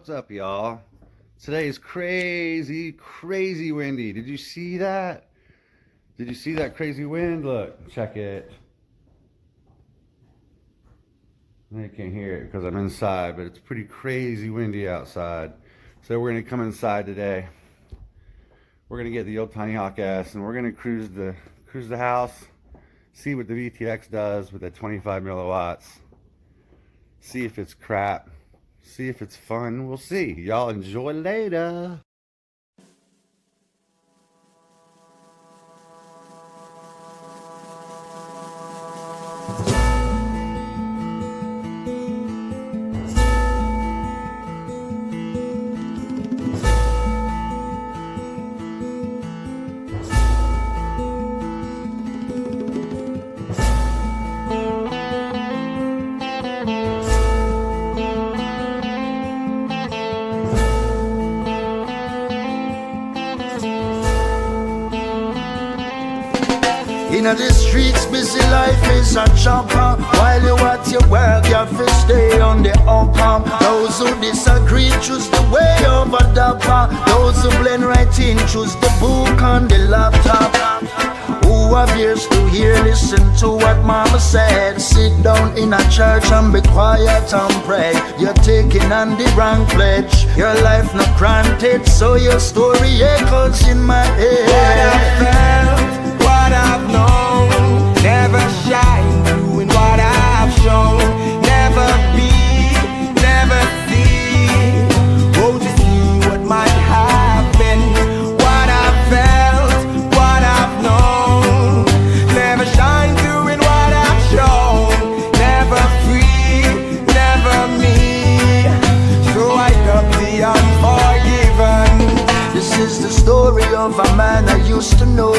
What's up, y'all? Today is crazy windy. Did you see that? Did you see that crazy wind? Look, check it. You can't hear it because I'm inside, but it's pretty crazy windy outside. So we're gonna come inside today. We're gonna get the old tinyhawk ass and we're gonna cruise the house, see what the VTX does with the 25 milliwatts. See if it's crap. See if it's fun. We'll see. Y'all enjoy later. In the streets, busy life is a chopper. While you at your work, you have to stay on the upper. Those who disagree choose the way over the bar. Those who blend right in choose the book on the laptop. Who have ears to hear, listen to what mama said. Sit down in a church and be quiet and pray. You're taking on the wrong pledge. Your life not granted, so your story echoes in my head. What I felt, what I've known, never shine doing what I've shown. Never be, never see, oh, to see what might happen. What I've felt, what I've known, never shine doing what I've shown. Never free, never me, so I love the unforgiven. This is the story of a man I used to know.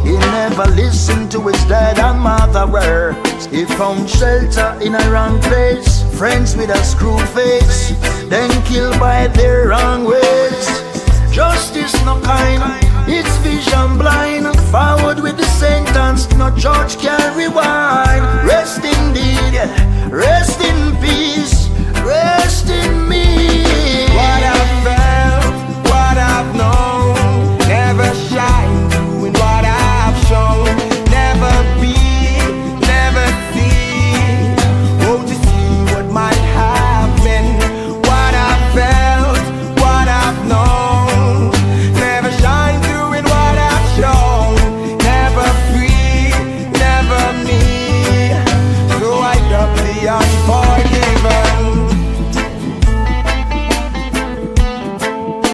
He never listened to his dad and mother words. He found shelter in a wrong place, friends with a screw face, then killed by their wrong ways. Justice no kind, it's vision blind. Forward with the sentence, no judge can